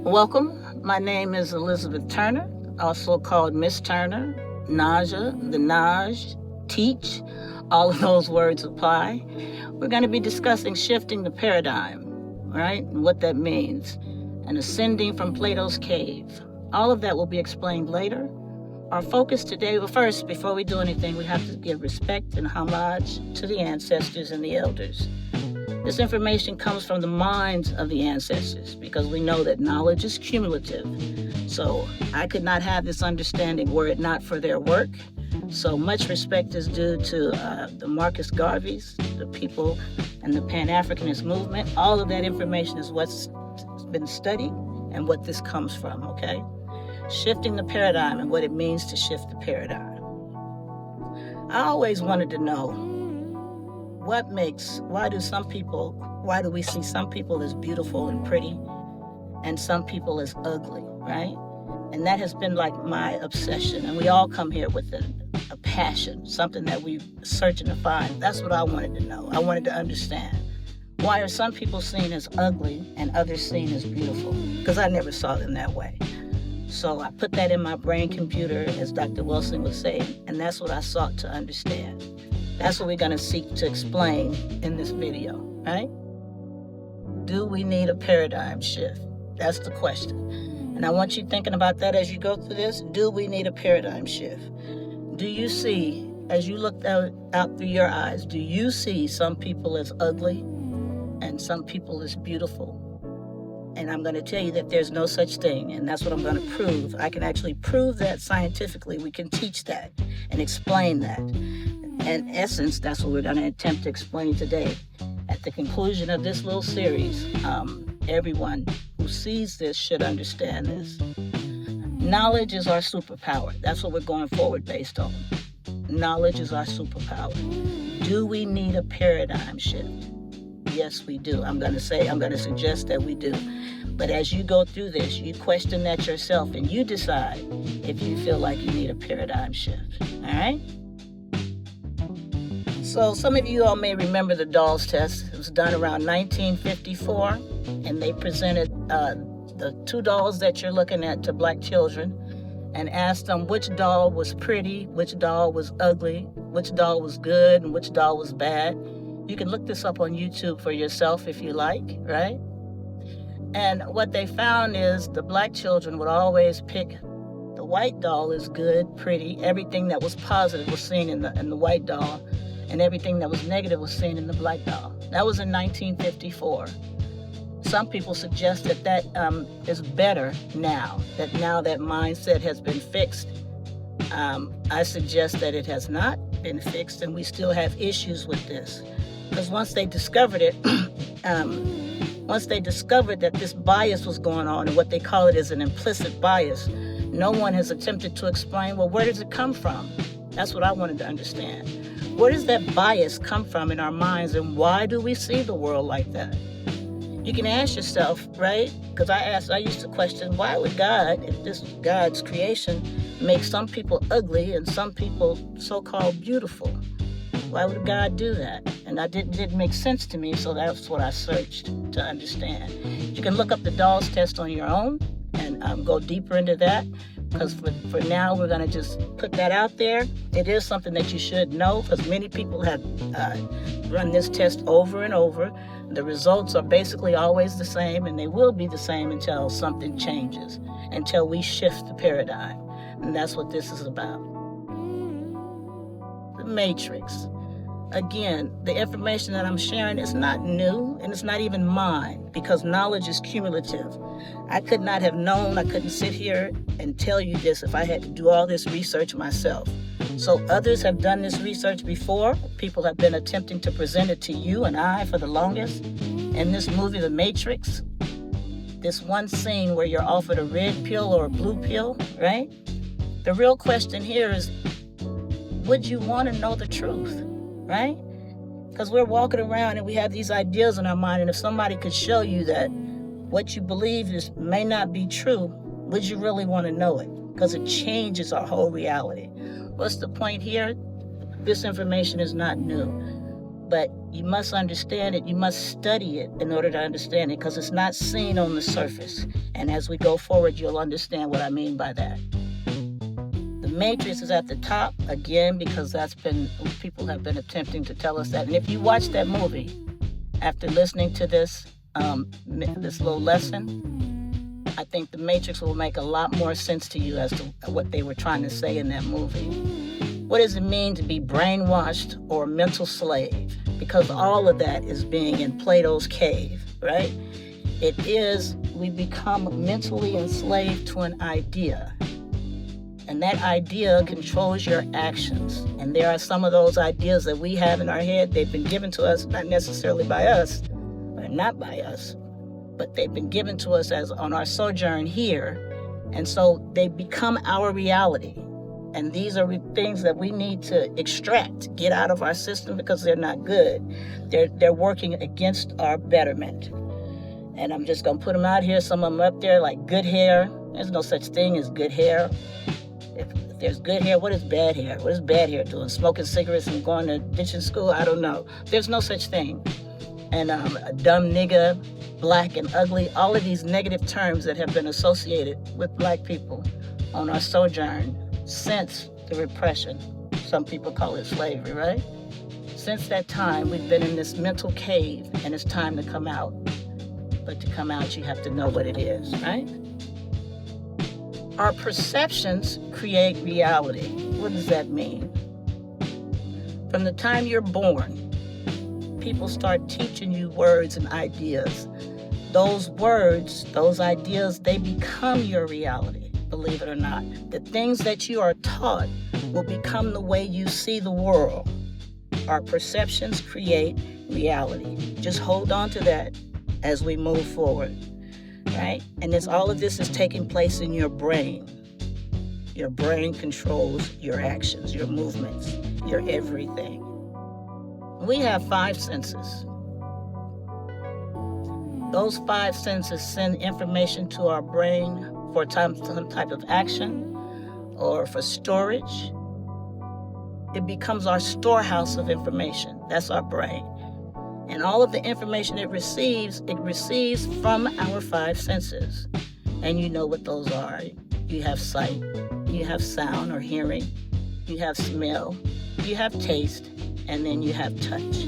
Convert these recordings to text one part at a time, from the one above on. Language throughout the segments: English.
Welcome. My name is ElizabethTurner, also called Miss Turner, Naja, the Naj, Teach. All of those words apply. We're going to be discussing shifting the paradigm, right? And what that means, and ascending from Plato's cave. All of that will be explained later. Our focus today, well, first, before we do anything, we have to give respect and homage to the ancestors and the elders. This information comes from the minds of the ancestors because we know that knowledge is cumulative. So I could not have this understanding were it not for their work. So much respect is due to the Marcus Garveys, the people, and the Pan-Africanist movement. All of that information is what's been studied and what this comes from, okay? Shifting the paradigm and what it means to shift the paradigm. I always wanted to know, why do we see some people as beautiful and pretty and some people as ugly, right? And that has been like my obsession. And we all come here with a passion, something that we searching to find. That's what I wanted to know. I wanted to understand. Why are some people seen as ugly and others seen as beautiful? Because I never saw them that way. So I put that in my brain computer, as Dr. Wilson would say, and that's what I sought to understand. That's what we're going to seek to explain in this video, right? Do we need a paradigm shift? That's the question. And I want you thinking about that as you go through this. Do we need a paradigm shift? Do you see, as you look out through your eyes, do you see some people as ugly and some people as beautiful? And I'm going to tell you that there's no such thing, and that's what I'm going to prove. I can actually prove that scientifically. We can teach that and explain that. In essence, that's what we're going to attempt to explain today. At the conclusion of this little series, everyone who sees this should understand this. Knowledge is our superpower. That's what we're going forward based on. Knowledge is our superpower. Do we need a paradigm shift? Yes, we do. I'm going to suggest that we do. But as you go through this, you question that yourself and you decide if you feel like you need a paradigm shift. All right? So some of you all may remember the dolls test. It was done around 1954, and they presented the two dolls that you're looking at to black children and asked them which doll was pretty, which doll was ugly, which doll was good, and which doll was bad. You can look this up on YouTube for yourself if you like, right? And what they found is the black children would always pick the white doll as good, pretty. Everything that was positive was seen in the white doll, and everything that was negative was seen in the black doll. That was in 1954. Some people suggest that is better now that mindset has been fixed. I suggest that it has not been fixed, and we still have issues with this. Because once they discovered it, once they discovered that this bias was going on, and what they call it is an implicit bias, no one has attempted to explain, well, where does it come from? That's what I wanted to understand. Where does that bias come from in our minds, and why do we see the world like that? You can ask yourself, right? Because I used to question, why would God, if this God's creation, make some people ugly and some people so-called beautiful? Why would God do that? And that didn't make sense to me, so that's what I searched to understand. You can look up the dolls test on your own and go deeper into that. Because for now, we're going to just put that out there. It is something that you should know, because many people have run this test over and over. The results are basically always the same, and they will be the same until something changes, until we shift the paradigm. And that's what this is about. The Matrix. Again, the information that I'm sharing is not new, and it's not even mine, because knowledge is cumulative. I could not have known, I couldn't sit here and tell you this if I had to do all this research myself. So others have done this research before. People have been attempting to present it to you and I for the longest. In this movie, The Matrix, this one scene where you're offered a red pill or a blue pill, right? The real question here is, would you want to know the truth, right? Because we're walking around and we have these ideas in our mind, and if somebody could show you that what you believe may not be true, would you really want to know it? Because it changes our whole reality. What's the point here? This information is not new, but You must understand it. You must study it in order to understand it, because it's not seen on the surface. And as we go forward, you'll understand what I mean by that. The matrix is at the top, again, because people have been attempting to tell us that. And if you watch that movie, after listening to this little lesson, I think the matrix will make a lot more sense to you as to what they were trying to say in that movie. What does it mean to be brainwashed or mental slave? Because all of that is being in Plato's cave, right? We become mentally enslaved to an idea. And that idea controls your actions. And there are some of those ideas that we have in our head. They've been given to us, not necessarily by us, or not by us, but they've been given to us as on our sojourn here. And so they become our reality. And these are things that we need to extract, get out of our system, because they're not good. They're working against our betterment. And I'm just going to put them out here. Some of them up there, like good hair. There's no such thing as good hair. If there's good hair, what is bad hair? What is bad hair doing? Smoking cigarettes and going to ditching school? I don't know. There's no such thing. And a dumb nigga, black and ugly, all of these negative terms that have been associated with black people on our sojourn since the repression. Some people call it slavery, right? Since that time, we've been in this mental cave, and it's time to come out. But to come out, you have to know what it is, right? Our perceptions create reality. What does that mean? From the time you're born, people start teaching you words and ideas. Those words, those ideas, they become your reality, believe it or not. The things that you are taught will become the way you see the world. Our perceptions create reality. Just hold on to that as we move forward, right? And all of this is taking place in your brain. Your brain controls your actions, your movements, your everything. We have 5 senses. Those 5 senses send information to our brain for some type of action or for storage. It becomes our storehouse of information. That's our brain. And all of the information it receives from our 5 senses. And you know what those are. You have sight, you have sound or hearing, you have smell, you have taste, and then you have touch.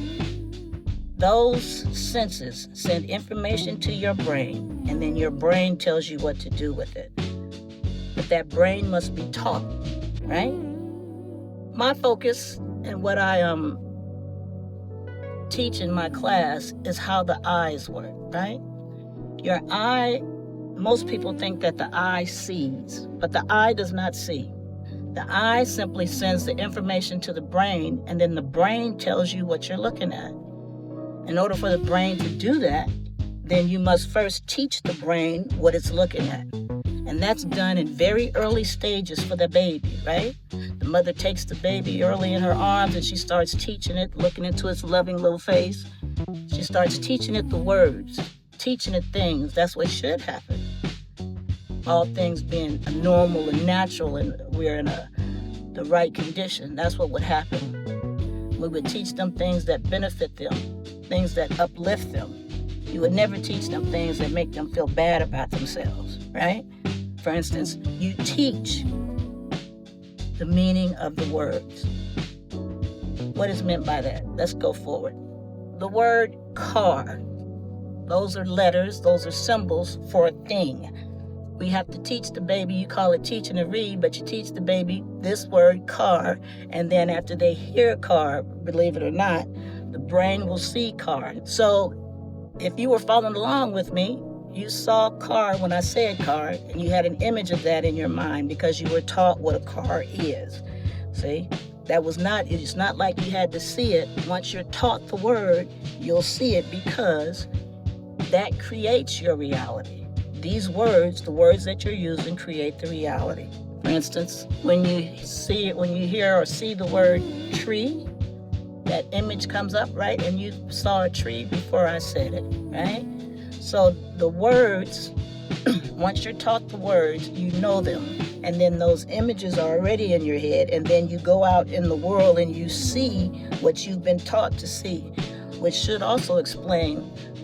Those senses send information to your brain, and then your brain tells you what to do with it. But that brain must be taught, right? My focus and what I teach in my class is how the eyes work, right? Your eye, most people think that the eye sees, but the eye does not see. The eye simply sends the information to the brain, and then the brain tells you what you're looking at. In order for the brain to do that, then you must first teach the brain what it's looking at. And that's done in very early stages for the baby, right? The mother takes the baby early in her arms and she starts teaching it, looking into its loving little face. She starts teaching it the words, teaching it things. That's what should happen. All things being normal and natural, and we're in the right condition. That's what would happen. We would teach them things that benefit them, things that uplift them. You would never teach them things that make them feel bad about themselves, right? For instance, you teach the meaning of the words. What is meant by that? Let's go forward. The word car, those are letters, those are symbols for a thing. We have to teach the baby, you call it teaching to read, but you teach the baby this word car, and then after they hear car, believe it or not, the brain will see car. So if you were following along with me, you saw car when I said car, and you had an image of that in your mind because you were taught what a car is. See? It's not like you had to see it. Once you're taught the word, you'll see it because that creates your reality. These words, the words that you're using, create the reality. For instance, when you hear or see the word tree, that image comes up, right? And you saw a tree before I said it, right? So the words, once you're taught the words, you know them. And then those images are already in your head. And then you go out in the world and you see what you've been taught to see. which should also explain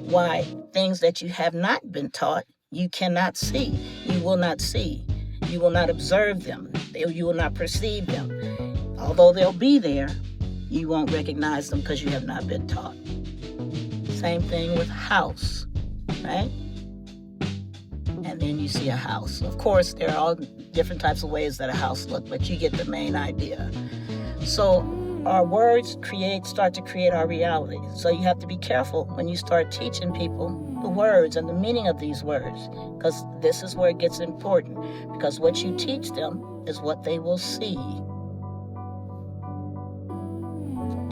why things that you have not been taught, you cannot see. You will not see. You will not observe them. You will not perceive them. Although they'll be there, you won't recognize them because you have not been taught. Same thing with house, right? And then you see a house. Of course, there are all different types of ways that a house looks, but you get the main idea. So our words start to create our reality. So you have to be careful when you start teaching people the words and the meaning of these words, because this is where it gets important, because what you teach them is what they will see.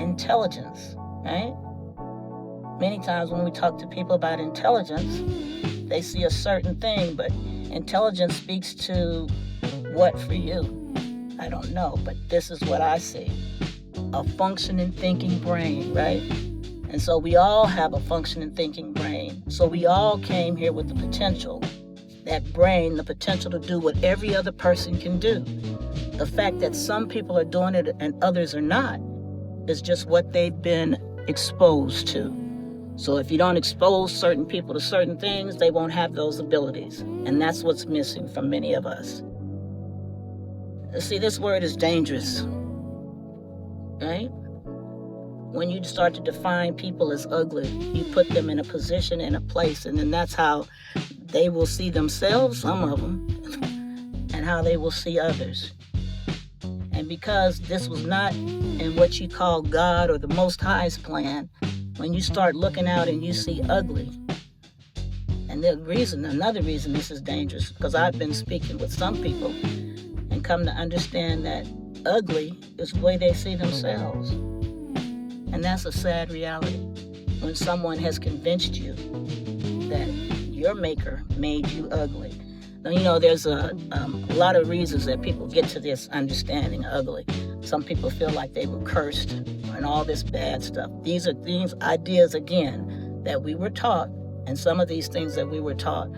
Intelligence, right? Many times when we talk to people about intelligence, they see a certain thing, but intelligence speaks to what for you? I don't know, but this is what I see. A functioning, thinking brain, right? And so we all have a functioning, thinking brain. So we all came here with the potential, that brain, the potential to do what every other person can do. The fact that some people are doing it and others are not is just what they've been exposed to. So if you don't expose certain people to certain things, they won't have those abilities. And that's what's missing from many of us. See, this word is dangerous, right? When you start to define people as ugly, you put them in a position, in a place, and then that's how they will see themselves, some of them, and how they will see others. And because this was not in what you call God or the Most High's plan, when you start looking out and you see ugly, and another reason this is dangerous, because I've been speaking with some people and come to understand that ugly is the way they see themselves. And that's a sad reality. When someone has convinced you that your maker made you ugly. Now, there's a lot of reasons that people get to this understanding ugly. Some people feel like they were cursed and all this bad stuff. These are things, ideas, again, that we were taught. And some of these things that we were taught,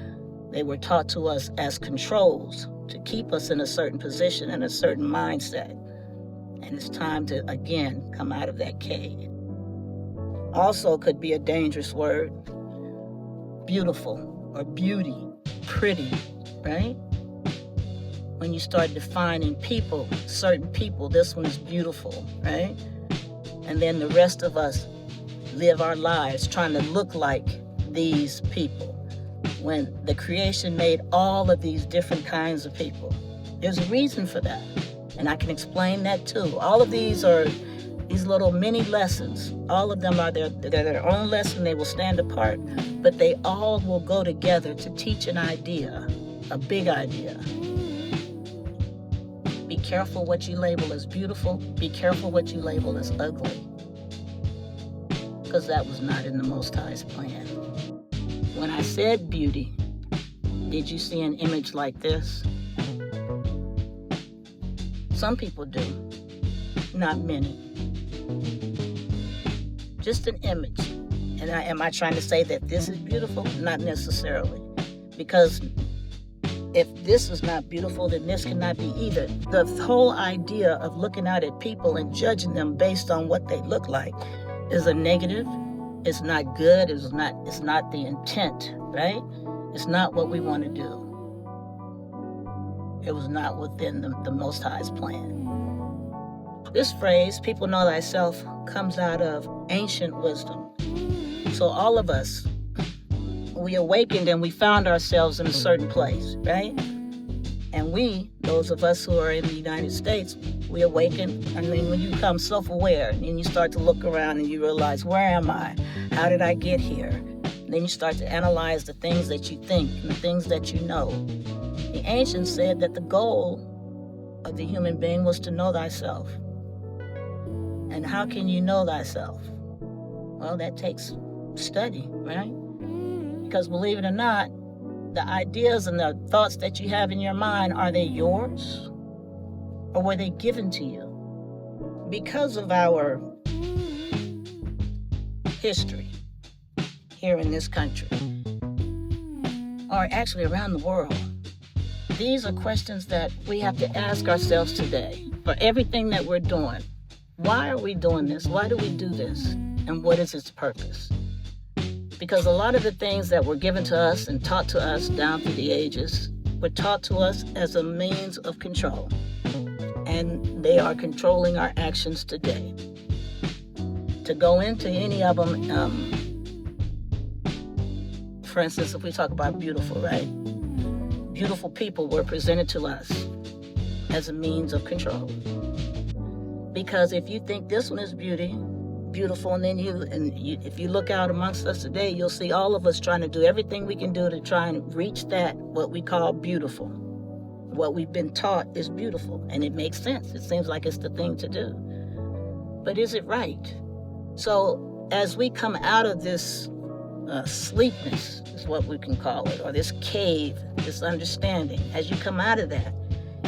they were taught to us as controls to keep us in a certain position and a certain mindset. And it's time to, again, come out of that cave. Also could be a dangerous word. Beautiful or beauty, pretty, right? When you start defining people, certain people, this one is beautiful, right? And then the rest of us live our lives trying to look like these people. When the creation made all of these different kinds of people. There's a reason for that. And I can explain that too. All of these are these little mini lessons. All of them are their own lesson. They will stand apart, but they all will go together to teach an idea, a big idea. Be careful what you label as beautiful. Be careful what you label as ugly. Because that was not in the Most High's plan. When I said beauty, did you see an image like this? Some people do, not many. Just an image. And am I trying to say that this is beautiful? Not necessarily. Because if this is not beautiful, then this cannot be either. The whole idea of looking out at people and judging them based on what they look like is a negative. It's not good. It's not the intent, right? It's not what we want to do. It was not within the Most High's plan. This phrase, people know thyself, comes out of ancient wisdom. So all of us, we awakened and we found ourselves in a certain place, right? And those of us who are in the United States, we awaken, and then when you become self-aware, and you start to look around and you realize, where am I? How did I get here? And then you start to analyze the things that you think and the things that you know. The ancients said that the goal of the human being was to know thyself. And how can you know thyself? Well, that takes study, right? Because believe it or not, the ideas and the thoughts that you have in your mind, are they yours? Or were they given to you? Because of our history here in this country, or actually around the world, these are questions that we have to ask ourselves today for everything that we're doing. Why are we doing this? Why do we do this? and what is its purpose? Because a lot of the things that were given to us and taught to us down through the ages were taught to us as a means of control. And they are controlling our actions today. To go into any of them, for instance, if we talk about beautiful, right? Beautiful people were presented to us as a means of control. Because if you think this one is beautiful, and then if you look out amongst us today, you'll see all of us trying to do everything we can do to try and reach that, what we call beautiful. What we've been taught is beautiful, and it makes sense. It seems like it's the thing to do. But is it right? So as we come out of this sleepness, is what we can call it, or this cave, this understanding, as you come out of that,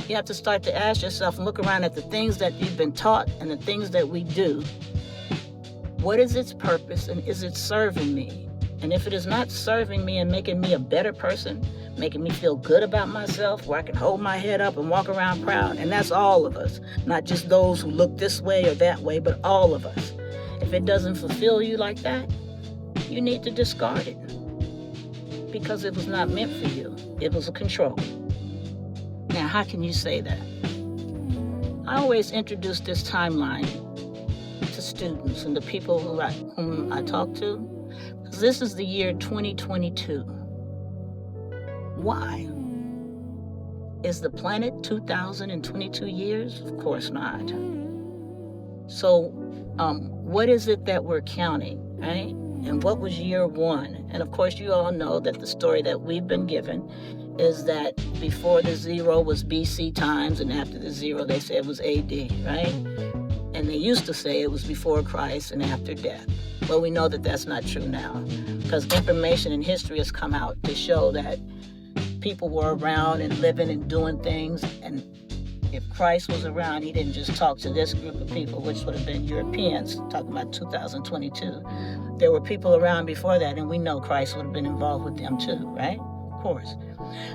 you have to start to ask yourself and look around at the things that you've been taught and the things that we do. What is its purpose, and is it serving me? And if it is not serving me and making me a better person, making me feel good about myself, where I can hold my head up and walk around proud, and that's all of us, not just those who look this way or that way, but all of us. If it doesn't fulfill you like that, you need to discard it, because it was not meant for you. It was a control. Now, how can you say that? I always introduce this timeline to students and the people whom I talk to, because this is the year 2022. Why? Is the planet 2022 years? Of course not. So, what is it that we're counting, right? And what was year one? And of course, you all know that the story that we've been given is that before the zero was BC times, and after the zero, they said it was AD, right? And they used to say it was before Christ and after death. Well, we know that that's not true now, because information in history has come out to show that people were around and living and doing things, and if Christ was around, he didn't just talk to this group of people, which would have been Europeans, talking about 2022. There were people around before that, and we know Christ would have been involved with them too, right? Of course.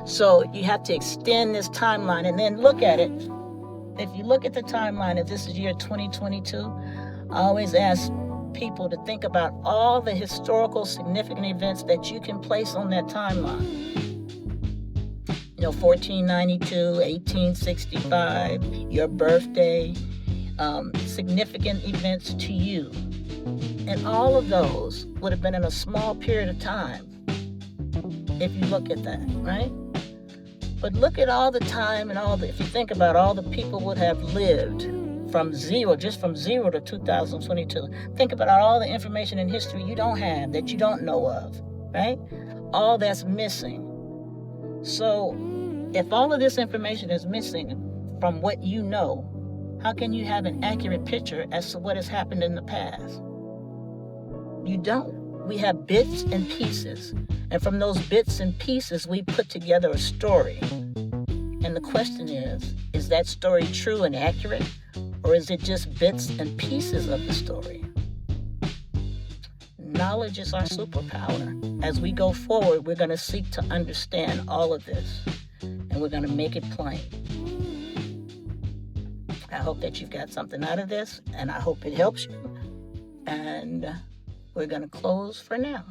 So you have to extend this timeline and then look at it. If you look at the timeline, if this is year 2022, I always ask people to think about all the historical significant events that you can place on that timeline. 1492, 1865, your birthday, significant events to you. And all of those would have been in a small period of time, if you look at that, right? But look at all the time and if you think about all the people would have lived from zero to 2022. Think about all the information in history you don't have, that you don't know of, right? All that's missing. So if all of this information is missing from what you know, how can you have an accurate picture as to what has happened in the past? You don't. We have bits and pieces. And from those bits and pieces, we put together a story. And the question is that story true and accurate? Or is it just bits and pieces of the story? Knowledge is our superpower. As we go forward, we're going to seek to understand all of this. And we're going to make it plain. I hope that you've got something out of this, and I hope it helps you. And we're going to close for now.